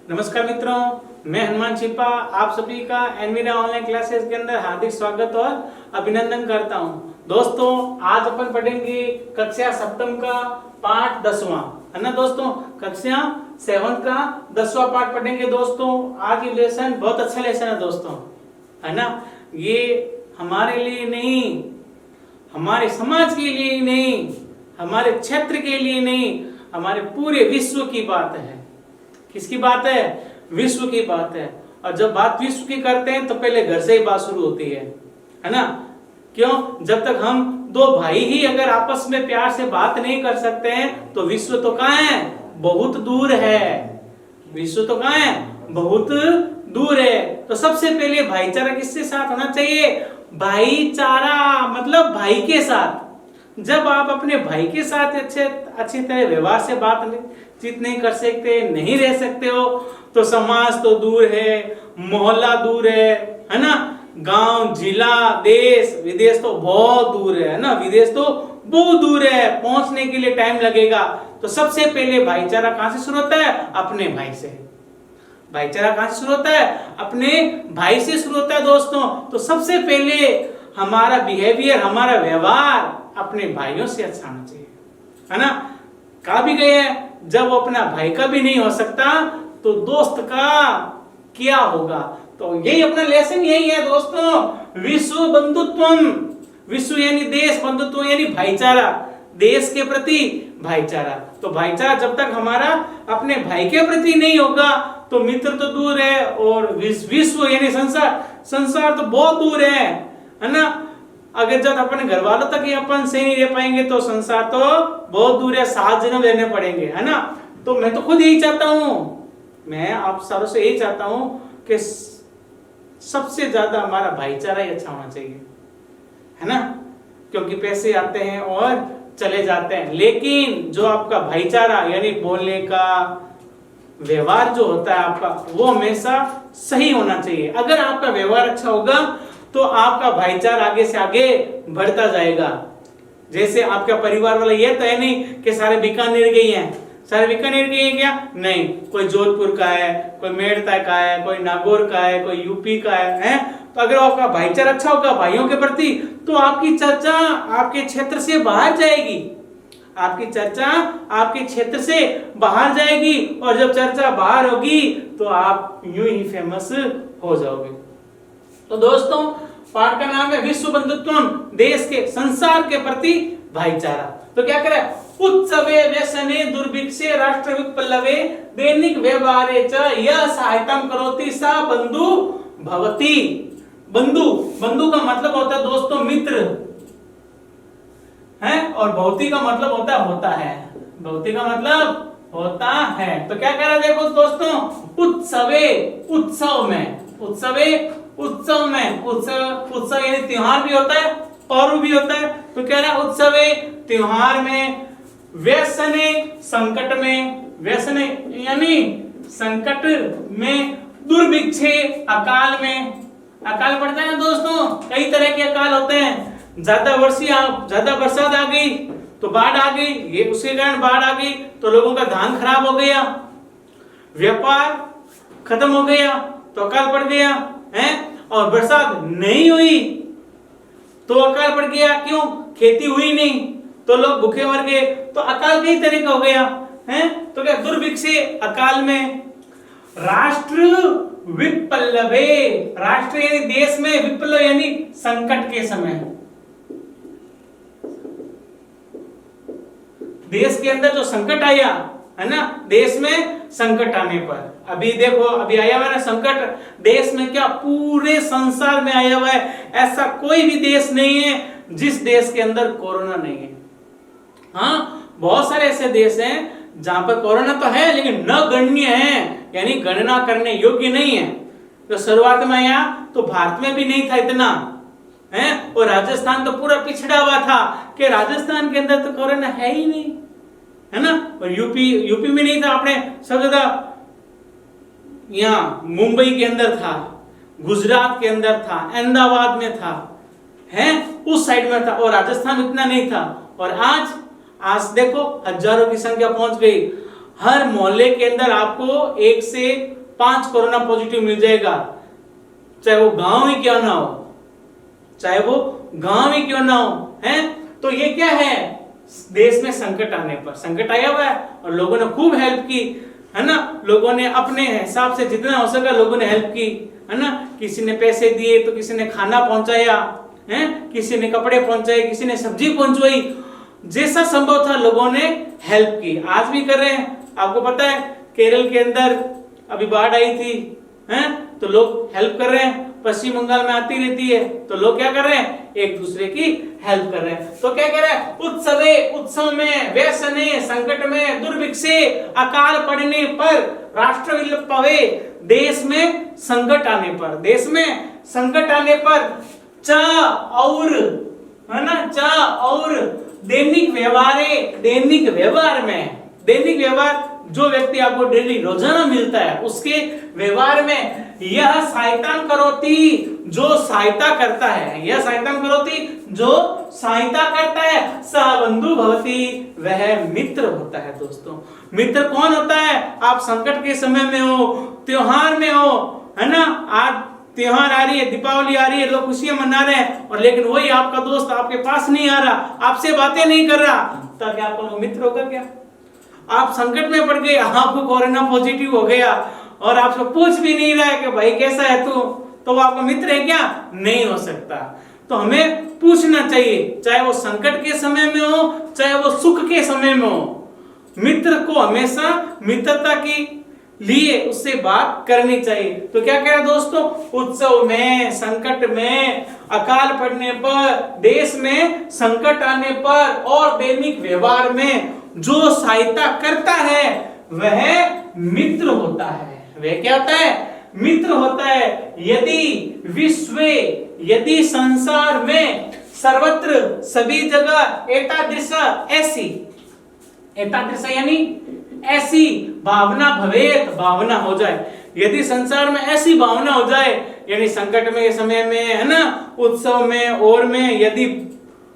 नमस्कार मित्रों, मैं हनुमान छिपा आप सभी का एनवीरा ऑनलाइन क्लासेस के अंदर हार्दिक स्वागत और अभिनंदन करता हूं। दोस्तों, आज अपन पढ़ेंगे कक्षा सप्तम का पाठ 10वां, है ना दोस्तों। कक्षा 7 का 10वां पाठ पढ़ेंगे दोस्तों। आज ये लेसन बहुत अच्छा लेसन है दोस्तों, है ना। ये हमारे लिए नहीं, हमारे समाज के लिए ही नहीं, हमारे क्षेत्र के लिए नहीं, हमारे पूरे विश्व की बात है। किसकी बात है? विश्व की बात है। और जब बात विश्व की करते हैं तो पहले घर से ही बात शुरू होती है ना। क्यों? जब तक हम दो भाई ही अगर आपस में प्यार से बात नहीं कर सकते हैं तो विश्व तो कहाँ है? बहुत दूर है। विश्व तो कहाँ है? बहुत दूर है। तो सबसे पहले भाईचारा किसके साथ होना चाहिए? भाईचारा मतलब भाई के साथ। जब आप अपने भाई के साथ अच्छी तरह व्यवहार से बातचीत नहीं कर सकते, नहीं रह सकते हो, तो समाज तो दूर है, मोहल्ला दूर है ना। गांव, जिला, देश, विदेश तो बहुत दूर है ना। विदेश तो बहुत दूर है, पहुंचने के लिए टाइम लगेगा। तो सबसे पहले भाईचारा कहां से शुरू होता है? अपने भाई से। भाईचारा कहां से शुरू होता है? अपने भाई से शुरू होता है दोस्तों। तो सबसे पहले हमारा बिहेवियर, हमारा व्यवहार अपने भाइयों से अच्छा होना चाहिए, है ना। कहा भी गया है, जब अपना भाई का भी नहीं हो सकता तो दोस्त का क्या होगा। तो यही अपना लेसन यही है दोस्तों, विश्व बंधुत्वम। विश्व यानी देश, बंधुत्व यानी भाईचारा, देश के प्रति भाईचारा। तो भाईचारा जब तक हमारा अपने भाई के प्रति नहीं होगा तो मित्र तो दूर है, और विश्व यानी संसार तो बहुत दूर है ना। अगर जब अपने घर वालों तक ही अपन से नहीं रह पाएंगे तो संसार तो बहुत दूर है, 7 जन्म लेने पड़ेंगे, है ना। तो मैं तो खुद यही चाहता हूं, मैं आप सबों से यही चाहता हूं कि सबसे ज्यादा हमारा भाईचारा ही अच्छा होना चाहिए, है ना। क्योंकि पैसे आते हैं और चले जाते हैं, लेकिन जो आपका भाईचारा यानी बोलने का व्यवहार जो होता है आपका, वो हमेशा सही होना चाहिए। अगर आपका व्यवहार अच्छा होगा तो आपका भाईचारा आगे से आगे बढ़ता जाएगा। जैसे आपका परिवार वाला ये तो है नहीं कि सारे बीकानेर के ही हैं। सारे बीकानेर के हैं क्या? नहीं, कोई जोधपुर का है, कोई मेड़ता का है, कोई नागौर का है, कोई यूपी का है। तो अगर आपका भाईचारा अच्छा होगा भाइयों के प्रति तो आपकी चर्चा आपके क्षेत्र से बाहर जाएगी। आपकी चर्चा आपके क्षेत्र से बाहर जाएगी, और जब चर्चा बाहर होगी तो आप यूं ही फेमस हो जाओगे। तो दोस्तों, पाठ का नाम है विश्व बंधुत्वम, देश के, संसार के प्रति भाईचारा। तो क्या करे? उत्सवे व्यसने दुर्भिक्षे राष्ट्र विप्लवे दैनिक व्यवहारे च यह सहायताम करोति सा बंधु भवति। बंधु का मतलब होता है दोस्तों मित्र, है, और भवति का मतलब होता है। भवति का मतलब होता है। तो क्या कह रहा है देखो दोस्तों, उत्सवे, उत्सव में, उत्सव यानी त्योहार भी होता है, पर्व भी होता है। तो कह रहा है उत्सवे त्योहार में, व्यसने संकट में, व्यसने यानी संकट में, दुर्भिक्षे अकाल में। अकाल पड़ता है ना दोस्तों, कई तरह के अकाल होते हैं। ज्यादा बरसात आ गई तो बाढ़ आ गई, ये उसके कारण बाढ़ आ गई तो लोगों का धान खराब हो गया, व्यापार खत्म हो गया तो अकाल पड़ गया है। और बरसात नहीं हुई तो अकाल पड़ गया, क्यों? खेती हुई नहीं तो लोग भूखे मर गए, तो अकाल कई तरह का हो गया है। तो क्या? दुर्भिक्षे अकाल में, राष्ट्र विप्लवे, राष्ट्र यानी देश में, विप्लव यानी संकट के समय, देश के अंदर जो संकट आया है ना, देश में संकट आने पर, अभी देखो अभी आया हुआ है संकट देश में, क्या पूरे संसार में आया हुआ है। ऐसा कोई भी देश नहीं है जिस देश के अंदर कोरोना नहीं है। हाँ, बहुत सारे ऐसे देश हैं जहां पर कोरोना तो है लेकिन नगण्य है, यानी गणना करने योग्य नहीं है। तो शुरुआत में आया तो भारत में भी नहीं था इतना है, और राजस्थान तो पूरा पिछड़ा हुआ था कि राजस्थान के अंदर तो कोरोना है ही नहीं, है ना। और यूपी में नहीं था, अपने सब ज्यादा यहाँ मुंबई के अंदर था, गुजरात के अंदर था, अहमदाबाद में था, है उस साइड में था, और राजस्थान इतना नहीं था। और आज देखो हजारों की संख्या पहुंच गई। हर मोहल्ले के अंदर आपको 1 से 5 कोरोना पॉजिटिव मिल जाएगा, चाहे वो गांव ही क्यों ना हो, चाहे वो गांव ही क्यों ना हो, हैं? तो ये क्या है, देश में संकट आने पर, संकट आया हुआ है और लोगों ने खूब हेल्प की, है ना। लोगों ने अपने हिसाब से जितना हो सका लोगों ने हेल्प की, है ना। किसी ने पैसे दिए तो किसी ने खाना पहुंचाया, है, किसी ने कपड़े पहुंचाए, किसी ने सब्जी पहुंचवाई, जैसा संभव था लोगों ने हेल्प की। आज भी कर रहे हैं। आपको पता है केरल के अंदर अभी बाढ़ आई थी, हैं, तो लोग हेल्प कर रहे हैं। पश्चिम बंगाल में आती रहती है तो लोग क्या कर रहे हैं, एक दूसरे की हेल्प कर रहे हैं। तो क्या कह रहे हैं, उत्सवे उत्सव में, व्यसने संकट में, दुर्भिक्षे अकाल पड़ने पर, राष्ट्र विलपवे, देश में संकट आने पर, देश में संकट आने पर, च और, है ना, च और दैनिक व्यवहारे, दैनिक व्यवहार में, दैनिक व्यवहार जो व्यक्ति आपको डेली रोजाना मिलता है उसके व्यवहार में, यह सहायता करोति, जो सहायता करता है, यह सहायता करोति, जो सहायता करता है, सह बंधु भवति, वह मित्र होता है। दोस्तों मित्र कौन होता है, आप संकट के समय में हो, त्योहार में हो, है ना, आज त्योहार आ रही है, दीपावली आ रही है, लोग खुशियां मना रहे हैं, और लेकिन वही आपका दोस्त आपके पास नहीं आ रहा, आपसे बातें नहीं कर रहा, तो क्या आपका वो मित्र होगा क्या? आप संकट में पड़ गए, आपको कोरोना पॉजिटिव हो गया और आपसे पूछ भी नहीं रहा है कि भाई कैसा है तू, तो वो आपका मित्र है क्या? नहीं हो सकता। तो हमें पूछना चाहिए, चाहे वो संकट के समय में हो, चाहे वो सुख के समय में हो, मित्र को हमेशा मित्रता की लिए उससे बात करनी चाहिए। तो क्या कह रहा दोस्तों, उत्सव में, संकट में, अकाल पड़ने पर, देश में संकट आने पर और दैनिक व्यवहार में जो सहायता करता है वह मित्र होता है। वह क्या होता है? मित्र होता है। यदि संसार में सर्वत्र सभी जगह एतादृश यानी ऐसी भावना भवेत, भावना हो जाए, यदि संसार में ऐसी भावना हो जाए, यानी संकट में समय में, है ना, उत्सव में और में यदि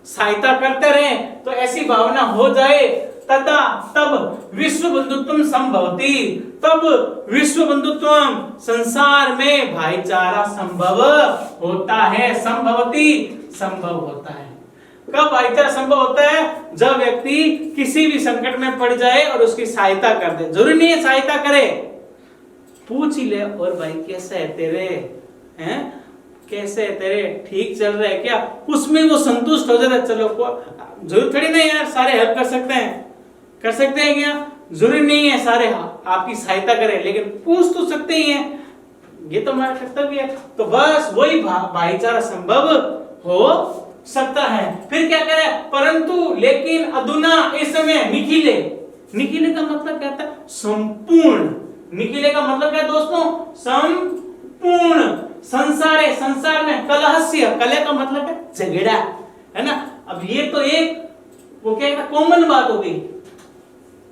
सहायता करते रहे तो ऐसी भावना हो जाए, तथा तब विश्व बंधुत्व संभवती, तब विश्व बंधुत्व, संसार में भाईचारा संभव होता है। संभवती, संभव होता है। कब भाईचारा संभव होता है? जब व्यक्ति किसी भी संकट में पड़ जाए और उसकी सहायता कर दे। जरूरी नहीं है सहायता करे, पूछ ही ले, और भाई कैसा है तेरे, हैं, कैसे है तेरे, ठीक चल रहा है क्या? उसमें वो संतुष्ट हो जाता है। चलो जरूर थोड़ी नहीं यार सारे हेल्प कर सकते हैं, कर सकते हैं क्या? जरूरी नहीं है सारे आपकी सहायता करें, लेकिन पूछ तो सकते ही हैं, ये तो हमारा कर्तव्य है। तो बस वही भाईचारा संभव हो सकता है। फिर क्या कह रहा है? परंतु लेकिन अधुना, इस समय, निखिले, निखिले का मतलब क्या होता है? संपूर्ण। निखिले का मतलब क्या है दोस्तों? संपूर्ण। संसारे, संसार में, कलहस्य, कलह का मतलब है झगड़ा, है ना। अब ये तो एक वो क्या है, कॉमन बात हो गई।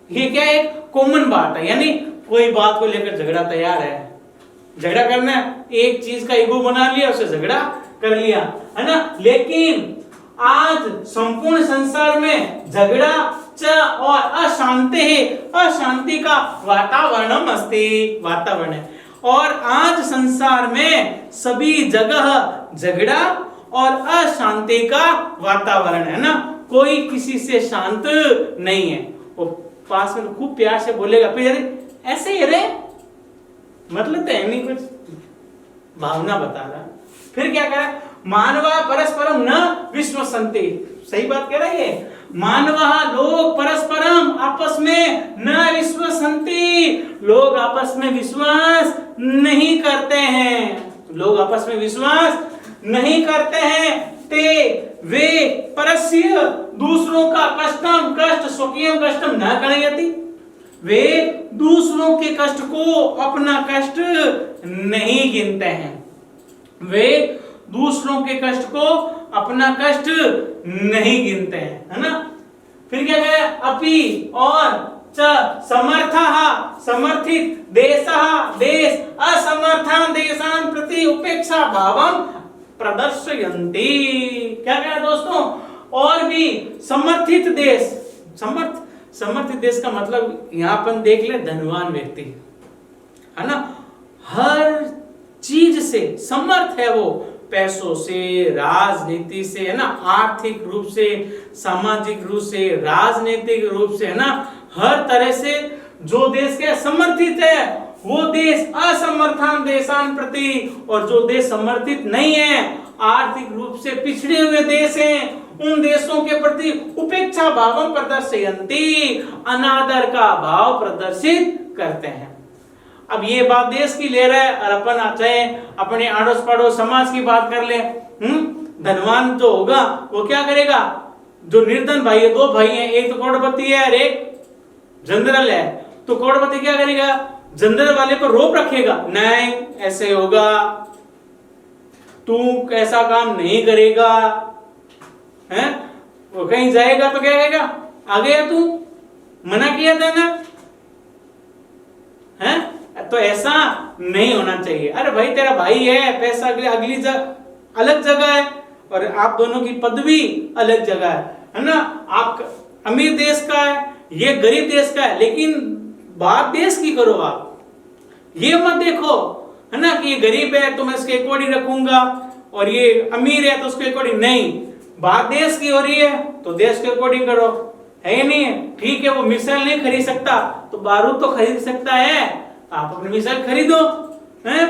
ये क्या है? एक कॉमन बात है, यानी कोई बात को लेकर झगड़ा तैयार है, झगड़ा करना, एक चीज का ईगो बना लिया, उससे झगड़ा कर लिया, है ना। लेकिन आज संपूर्ण संसार में झगड़ा च और अशांति है, अशांति का वातावरण अस्ति, वातावरण है। और आज संसार में सभी जगह झगड़ा और अशांति का वातावरण है ना, कोई किसी से शांत नहीं है। वो पास में खूब प्यार से बोलेगा, फिर ऐसे ही रे, मतलब तो है नहीं, कुछ भावना बता रहा। फिर क्या कह रहा है? मानवा परस्परम न विश्वसन्ति, सही बात कह रहा है। मानवा, लोग, परस्परम, आपस में, न विश्वसन्ति, लोग आपस में विश्वास नहीं करते हैं, लोग आपस में विश्वास नहीं करते हैं। ते वे परस्य, दूसरों का कष्टम, कष्ट, स्वकीयम कष्टम न गणयति, वे दूसरों के कष्ट को अपना कष्ट नहीं गिनते हैं, वे दूसरों के कष्ट को अपना कष्ट नहीं गिनते हैं, है ना। फिर क्या कहे? अपि, और च समर्थः, समर्थित, देशः, देश, असमर्थान देशान प्रति उपेक्षा भावम प्रदर्शयन्ति। क्या कह रहा है दोस्तों? और भी समर्थित देश, समर्थित देश का मतलब यहां अपन देख ले, धनवान व्यक्ति, है ना। हर चीज से समर्थ है वो, पैसों से, राजनीति से, है ना, आर्थिक रूप से, सामाजिक रूप से, राजनीतिक रूप से, है ना, हर तरह से जो देश के समर्थित है वो देश असमर्थान देशान प्रति, और जो देश समर्थित नहीं है, आर्थिक रूप से पिछड़े हुए देश हैं, उन देशों के प्रति उपेक्षा भावम प्रदर्शयन्ति, अनादर का भाव प्रदर्शित करते हैं। अब ये बात देश की ले रहा है, और अपन चाहे अपने आड़ोस पड़ोस समाज की बात कर ले। धनवान जो होगा वो क्या करेगा, जो निर्धन भाई है, दो भाई हैं, एक तो करोड़पति है और एक जनरल है, तो करोड़पति क्या करेगा, जनरल वाले को रोप रखेगा, नहीं ऐसे होगा, तू ऐसा काम नहीं करेगा, है, वो कहीं जाएगा तो क्या कहेगा, आ गया तू, मना किया था ना, है, तो ऐसा नहीं होना चाहिए। अरे भाई तेरा भाई है, पैसा अगली अलग जगह है, और आप दोनों की पदवी अलग जगह है ना, आप अमीर देश का है, ये गरीब देश का है, लेकिन बात देश की करो आप, ये मत देखो, है ना, कि ये गरीब है तो मैं इसके अकॉर्डिंग रखूंगा, और ये अमीर है तो उसके अकॉर्डिंग नहीं, बात देश की हो रही है तो देश के अकॉर्डिंग करो, है या नहीं है? ठीक है, वो मिसाइल नहीं खरीद सकता तो बारूद तो खरीद सकता है, आप अपनी मिसाइल खरीदो, हैं?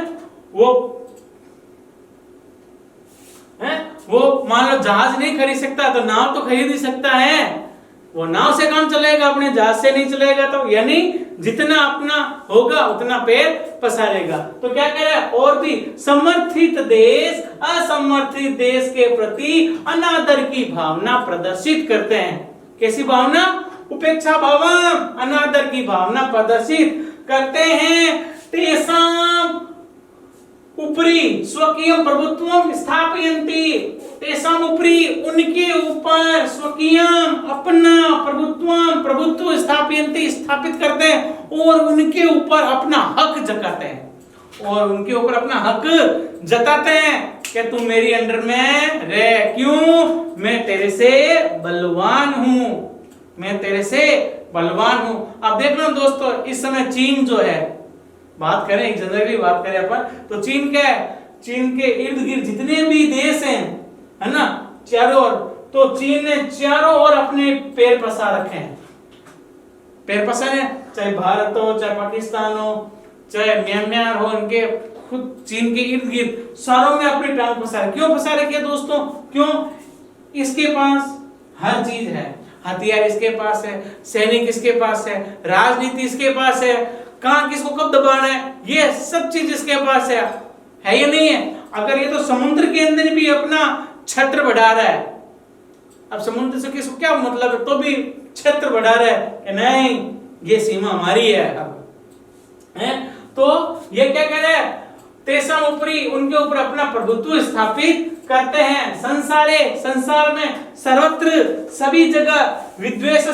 वो मान लो जहाज नहीं खरीद सकता तो नाव तो खरीद ही सकता है, वो नाव से काम चलेगा, अपने जहाज से नहीं चलेगा, तो यानी जितना अपना होगा उतना पैर पसारेगा। तो क्या कह रहा है, और भी समर्थित देश असमर्थित देश के प्रति अनादर की भावना प्रदर्शित करते हैं। कैसी भावना? उपेक्षा भावम, अनादर की भावना प्रदर्शित करते हैं। तेषाम उपरि स्वकीय प्रभुत्वम स्थापयन्ति, तेषाम उपरि उनके ऊपर स्वकीय अपना प्रभुत्व स्थापयन्ति स्थापित करते हैं, और उनके ऊपर अपना हक जताते हैं, और उनके ऊपर अपना हक जताते हैं कि तुम मेरी अंडर में रह, क्यों? मैं तेरे से बलवान हूं, मैं तेरे से बलवान हूं। अब देख लो दोस्तों, इस समय चीन जो है, बात करें एक जनरली बात करें अपन, तो चीन क्या है, चीन के इर्द गिर्द जितने भी देश हैं, है ना, चारों ओर, तो चीन ने चारों ओर अपने पैर पसार रखे हैं, पैर पसारे, चाहे भारत हो, चाहे पाकिस्तान हो, चाहे म्यांमार हो, इनके खुद चीन के इर्द गिर्द सारों में अपनी टांग पसारे। क्यों पसारे किया दोस्तों? क्यों? इसके पास हर चीज है, हथियार इसके पास है, सैनिक इसके पास है, राजनीति इसके पास है, कहां किसको कब दबाना है, ये सब चीज इसके पास है या नहीं है? अगर ये तो समुद्र के अंदर भी अपना छत्र बढ़ा रहा है, अब समुद्र से किसको क्या मतलब है, तो भी छत्र बढ़ा रहा है कि नहीं ये सीमा हमारी है अब, है? तो ये क्या कह रहा है, तेषाम उपरि उनके ऊपर अपना प्रभुत्व स्थापित करते हैं। संसार में सर्वत्र सभी जगह विद्वेष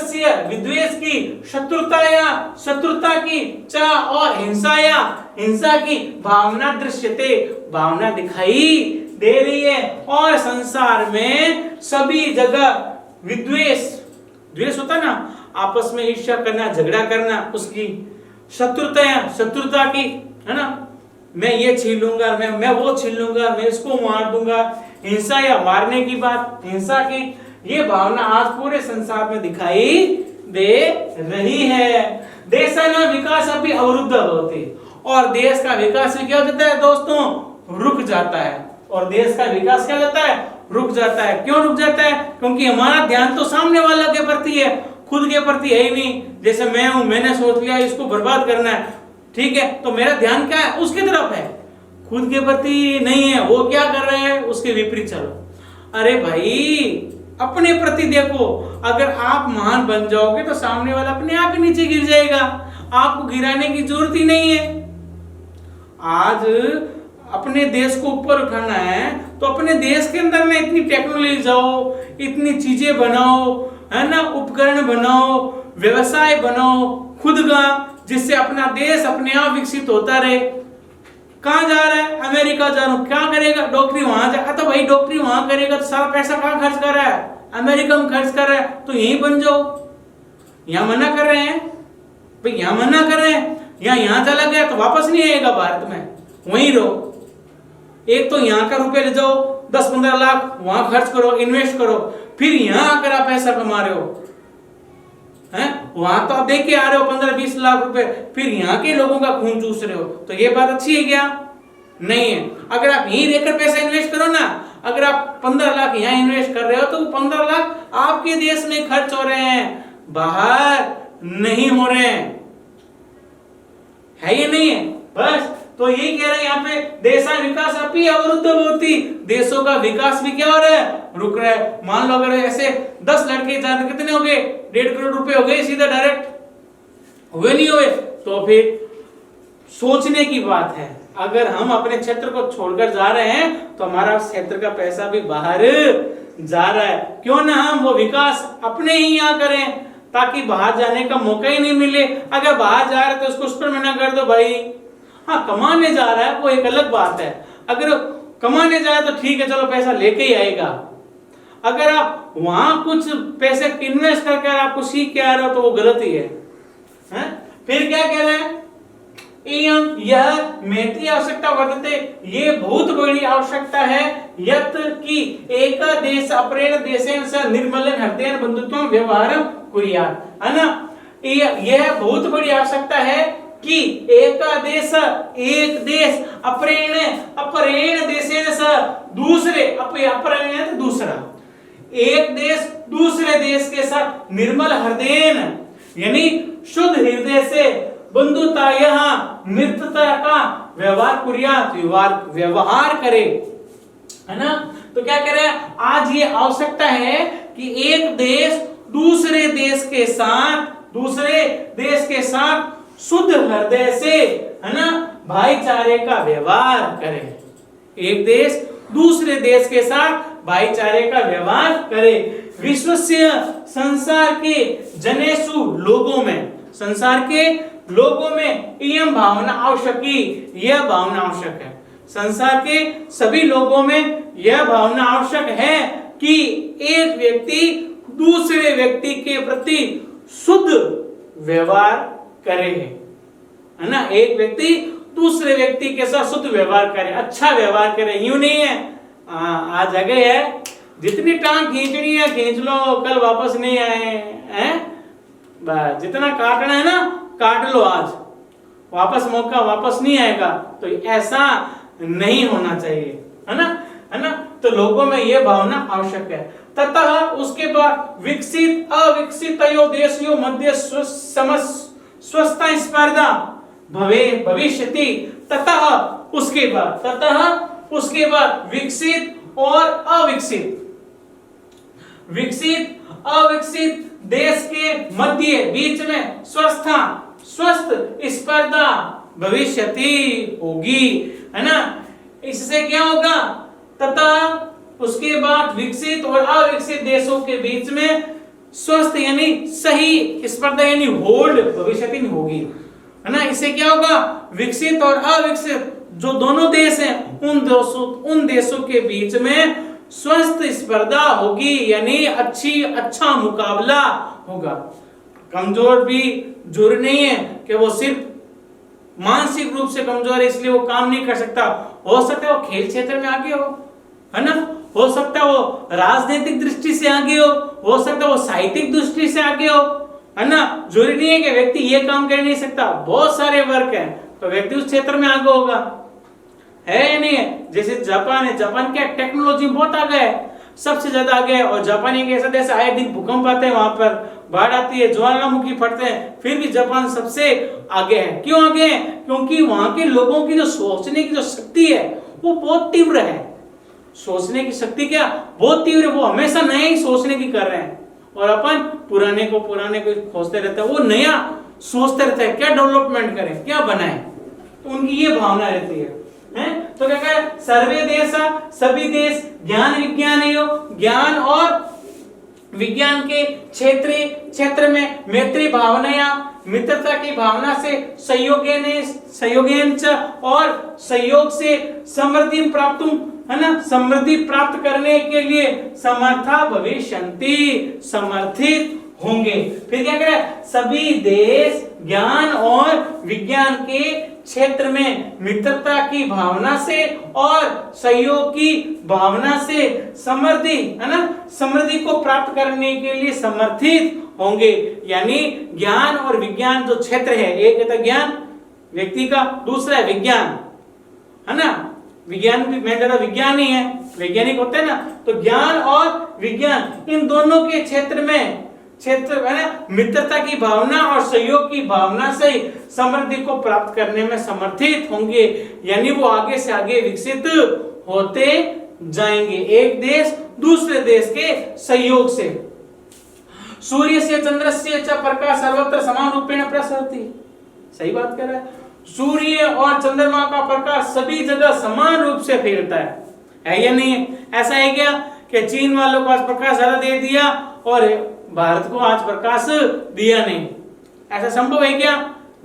की, शत्रुता की, च और हिंसा की भावना दृश्यते, भावना दिखाई दे रही है, और संसार में सभी जगह द्वेष होता ना, आपस में ईर्ष्या करना, झगड़ा करना, उसकी शत्रुता की, है ना, मैं ये छीन लूंगा, मैं वो छीन लूंगा, मैं इसको मार दूंगा, हिंसा या मारने की बात, हिंसा की, ये भावना आज पूरे संसार में दिखाई दे रही है। देशानां विकास अभी अवरुद्ध होती, और देश का विकास क्या हो जाता है दोस्तों? रुक जाता है, और देश का विकास क्या जाता है? रुक जाता है। क्यों रुक जाता है? क्योंकि हमारा ध्यान तो सामने वालों के प्रति है, खुद के प्रति है ही नहीं। जैसे मैं हूं, मैंने सोच लिया इसको बर्बाद करना है, ठीक है, तो मेरा ध्यान क्या है? उसकी तरफ है, खुद के प्रति नहीं है। वो क्या कर रहे हैं? उसके विपरीत चलो। अरे भाई, अपने प्रति देखो, अगर आप महान बन जाओगे तो सामने वाला अपने आप ही नीचे गिर जाएगा, आपको गिराने की जरूरत ही नहीं है। आज अपने देश को ऊपर उठाना है तो अपने देश के अंदर में इतनी टेक्नोलॉजी जाओ, इतनी चीजें बनाओ, है ना, उपकरण बनाओ, व्यवसाय बनाओ खुद का, जिससे अपना देश अपने आप विकसित होता रहे। कहां जा रहा है? अमेरिका जा रहा हूं, क्या करेगा? डॉक्टरी वहां जा, तो भाई डॉक्टरी वहां करेगा तो सारा पैसा कहां खर्च कर रहा है? अमेरिका में खर्च कर रहा है, तो यहीं बन जाओ। यहां मना कर रहे हैं भाई, यहां मना कर रहे हैं, यहां चला गया तो वापस नहीं आएगा भारत में। वहीं रहो। एक तो यहाँ का रुपए ले जाओ, 10-15 लाख वहां खर्च करो, इन्वेस्ट करो, फिर यहाँ आकर आप पैसा कमा रहे हो हैं, वहां तो आप देख के आ रहे हो 15-20 लाख रुपए, फिर यहाँ के लोगों का खून चूस रहे हो, तो ये बात अच्छी है क्या? नहीं है। अगर आप यहीं रहकर पैसा इन्वेस्ट करो ना, अगर आप 15 लाख यहाँ इन्वेस्ट कर रहे हो तो 15 लाख आपके देश में खर्च हो रहे हैं, बाहर नहीं हो रहे हैं, है ये नहीं है? बस तो यही कह रहे हैं यहाँ पे, देशा विकास अपनी अवरुद्ध होती, देशों का विकास भी क्या हो रहा है? रुक रहा है। मान लो अगर ऐसे 10 लड़के जाते कितने हो गए? 1.5 करोड़ रुपए हो गए सीधा डायरेक्ट, हुए नहीं हुए? तो फिर सोचने की बात है, अगर हम अपने क्षेत्र को छोड़कर जा रहे हैं तो हमारा क्षेत्र का पैसा भी बाहर जा रहा है। क्यों ना हम वो विकास अपने ही यहाँ करें, ताकि बाहर जाने का मौका ही नहीं मिले। अगर बाहर जा रहे तो उसको उस पर मना कर दो भाई। हाँ, कमाने जा रहा है वो एक अलग बात है, अगर कमाने जाए तो ठीक है, चलो पैसा लेके ही आएगा। अगर आप वहां कुछ पैसे इन्वेस्ट करके आप कुछ सीख के आ रहे हो तो वो गलत ही है? फिर क्या कह रहे हैं? यह महती आवश्यकता वर्तते, ये बहुत बड़ी आवश्यकता है, यत कि एक देश अपरेण देशेन स निर्मलन हृदयेन बंधुत्वं व्यवहारं कुर्यात्, है ना? यह बहुत बड़ी आवश्यकता है कि एक देश अपरेण देशेन स दूसरे अपरेण दूसरा, एक देश दूसरे देश के साथ निर्मल हृदयेन यानी शुद्ध हृदय से बंधुता यहाँ मित्रता का व्यवहार करे, है ना? तो क्या कह रहे हैं? आज ये आवश्यकता है कि एक देश दूसरे देश के साथ शुद्ध हृदय से, है ना, भाईचारे का व्यवहार करे। एक देश दूसरे देश के साथ भाईचारे का व्यवहार करे। विश्वस्य संसार के जनेषु लोगों में, संसार के लोगों में यह भावना आवश्यक, यह भावना आवश्यक है। संसार के सभी लोगों में यह भावना आवश्यक है कि एक व्यक्ति दूसरे व्यक्ति के प्रति शुद्ध व्यवहार करे, है ना? एक व्यक्ति दूसरे व्यक्ति के साथ शुद्ध व्यवहार करे, अच्छा व्यवहार करे। यूं नहीं है आज जगह है, जितनी टांग खींचनी है खींच लो, कल वापस नहीं आए हैं, बस जितना काटना है ना काट लो, आज वापस मौका वापस नहीं आएगा। तो ऐसा नहीं होना चाहिए, है ना? तो लोगों में यह भावना आवश्यक है। ततः उसके बाद विकसित अविकसित देशों मध्य स्वस्थता स्पर्धा भविष्यति। ततः उसके बाद विकसित अविकसित देश के मध्य बीच में स्वस्थ स्पर्धा भविष्यति होगी, है ना? इससे क्या होगा? तथा उसके बाद विकसित और अविकसित देशों के बीच में स्वस्थ यानी सही स्पर्धा यानी होल्ड भविष्यति होगी, है ना? इससे क्या होगा? विकसित और अविकसित जो दोनों देश हैं उन देशों के बीच में स्वस्थ स्पर्धा होगी, यानी अच्छा मुकाबला होगा। कमजोर भी जरूरी नहीं है कि वो सिर्फ मानसिक रूप से कमजोर है इसलिए वो काम नहीं कर सकता। हो सकता है वो खेल क्षेत्र में आगे हो, है ना? हो सकता है वो राजनीतिक दृष्टि से आगे हो सकता है वो साहित्यिक दृष्टि से आगे हो, है ना? जरूरी नहीं है कि व्यक्ति ये काम कर नहीं सकता, बहुत सारे वर्क है तो व्यक्ति उस क्षेत्र में आगे होगा, है या नहीं है? जैसे जापान है, जापान क्या टेक्नोलॉजी बहुत आगे है, सबसे ज्यादा आगे है। और जापान एक ऐसा देश, आए दिन भूकंप आते हैं, वहां पर बाढ़ आती है, ज्वालामुखी फटते हैं, फिर भी जापान सबसे आगे है। क्यों आगे है? क्योंकि वहां के लोगों की जो सोचने की जो शक्ति है वो बहुत तीव्र है। सोचने की शक्ति क्या बहुत तीव्र है, वो हमेशा नया ही सोचने की कर रहे हैं, और अपन पुराने को खोजते रहते हैं, वो नया सोचते रहते हैं, क्या डेवलपमेंट करें, क्या बनाए, तो उनकी ये भावना रहती है। तो क्या कहे? सर्वे देश, सभी देश ज्ञान और विज्ञान के क्षेत्र में मैत्री भावना मित्रता की भावना से सहयोगेन और सहयोग से समृद्धि प्राप्त, है ना, समृद्धि प्राप्त करने के लिए समर्था भविष्यन्ति, समर्थित होंगे। फिर क्या कह रहा है, सभी देश ज्ञान और विज्ञान के क्षेत्र में मित्रता की भावना से और सहयोग की भावना से समृद्धि, है ना, समृद्धि को प्राप्त करने के लिए समर्थित होंगे। यानी ज्ञान और विज्ञान जो क्षेत्र है, एक है ज्ञान व्यक्ति का, दूसरा है विज्ञान, है ना, विज्ञान भी मैं ज्यादा विज्ञान ही है, वैज्ञानिक होते हैं ना, तो ज्ञान और विज्ञान इन दोनों के क्षेत्र में है ना, मित्रता की भावना और सहयोग की भावना से समृद्धि को प्राप्त करने में समर्थित होंगे। यानी वो आगे से आगे विकसित होते जाएंगे, एक देश दूसरे देश के सहयोग से। सूर्य से चंद्र से च प्रकाश सर्वत्र समान रूपेण प्रसरति, सही बात कह रहा है। सूर्य और चंद्रमा का प्रकाश सभी जगह समान रूप से फैलता है या नहीं? ऐसा है क्या कि चीन वालों को आज प्रकाश ज्यादा दे दिया और भारत को आज प्रकाश दिया नहीं? ऐसा संभव है क्या?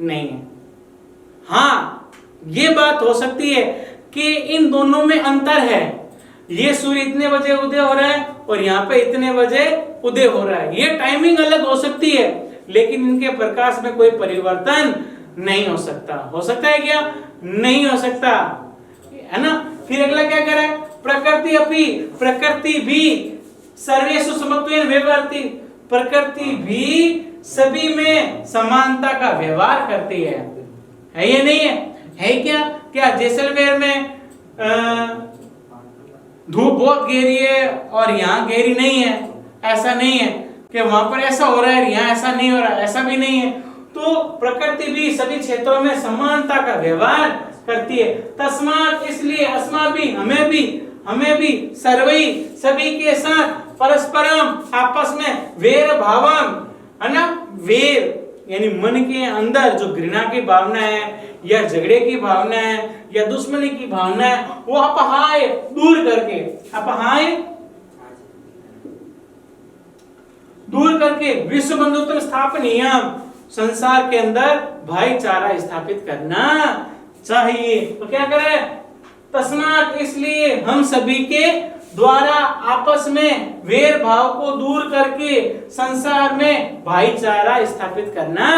नहीं है। हाँ, ये बात हो सकती है कि इन दोनों में अंतर है, ये सूर्य इतने बजे उदय हो रहा है और यहाँ पे इतने बजे उदय हो रहा है, ये टाइमिंग अलग हो सकती है, लेकिन इनके प्रकाश में कोई परिवर्तन नहीं हो सकता। हो सकता है क्या? नहीं हो सकता, है ना। फिर अगला क्या कह रहा है, प्रकृति अपि, प्रकृति भी सर्वेषु समत्वेन व्यवहरति, प्रकृति भी सभी में समानता का व्यवहार करती है या नहीं है? है क्या? क्या जैसलमेर में धूप बहुत गहरी है और यहाँ गहरी नहीं है? ऐसा नहीं है कि वहां पर ऐसा हो रहा है, यहाँ ऐसा नहीं हो रहा, ऐसा भी नहीं है। तो प्रकृति भी सभी क्षेत्रों में समानता का व्यवहार करती है। तस्मात्, इसलिए, अस्माभि, हमें भी सर्वै, सभी के साथ, परस्परम, आपस में, वेर भावम, है ना, वेर यानी मन के अंदर जो घृणा की भावना है या झगड़े की भावना है या दुश्मनी की भावना है, वो अपहाय दूर करके विश्व बंधुत्व स्थापनीय, संसार के अंदर भाईचारा स्थापित करना चाहिए। तो क्या करें, तस्मात्, इसलिए हम सभी के द्वारा आपस में वेर भाव को दूर करके संसार में भाईचारा स्थापित करना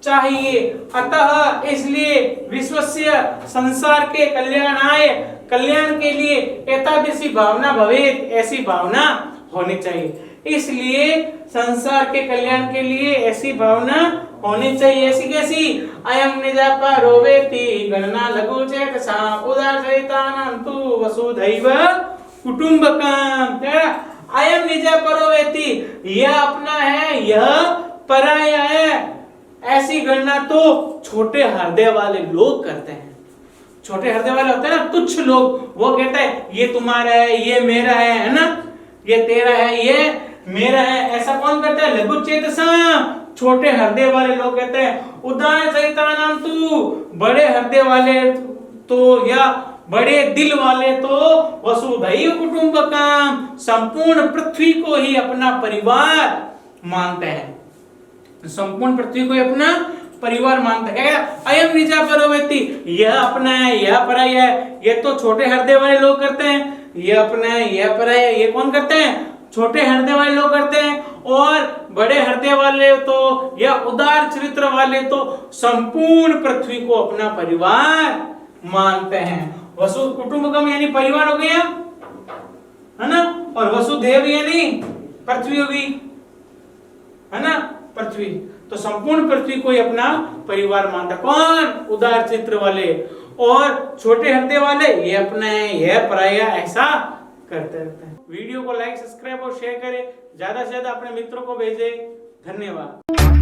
चाहिए। अतः, इसलिए, विश्वस्य, संसार के कल्याणाय, कल्याण के लिए, एतादृशी भावना भवेत्, ऐसी भावना होनी चाहिए। इसलिए संसार के कल्याण के लिए ऐसी भावना होनी चाहिए। ऐसी कैसी? अयम निजापरोवेति गणना लघु चेतसा उदारचरितानां तु वसुधैव कुटुंबकम। अयम निजापरोवेति, यह अपना है, यह पराया है, ऐसी गणना तो छोटे हृदय वाले लोग करते हैं। छोटे हृदय वाले होते हैं ना, तुच्छ लोग, वो कहते हैं ये तुम्हारा है, ये मेरा है ना, ये तेरा है, ये मेरा है। ऐसा कौन कहता है? लघु चेतसा, छोटे हृदय वाले लोग कहते हैं। उदार चरितानां तु, बड़े हृदय वाले तो या बड़े दिल वाले तो वसुधैव कुटुंबकम, संपूर्ण पृथ्वी को ही अपना परिवार मानते हैं। संपूर्ण पृथ्वी को अपना परिवार मानता है। अयम निजा परोवेति, यह अपना है, यह पराया है, ये तो छोटे हृदय वाले लोग करते हैं। यह अपना है, यह पराया है, ये कौन करते हैं? छोटे हृदय वाले लोग करते हैं। और बड़े हृदय वाले तो या उदार चरित्र वाले तो संपूर्ण पृथ्वी को अपना परिवार मानते हैं। वसु कुटुंबकम यानी परिवार हो गया, है ना, और वसुदेव यानी पृथ्वी होगी, है ना, पृथ्वी। तो संपूर्ण पृथ्वी को ही अपना परिवार मानता। कौन? उदार चित्र वाले। और छोटे हृदय वाले ये अपना है, यह पराया, ऐसा करते रहते हैं। वीडियो को लाइक, सब्सक्राइब और शेयर करें, ज्यादा से ज्यादा अपने मित्रों को भेजें। धन्यवाद।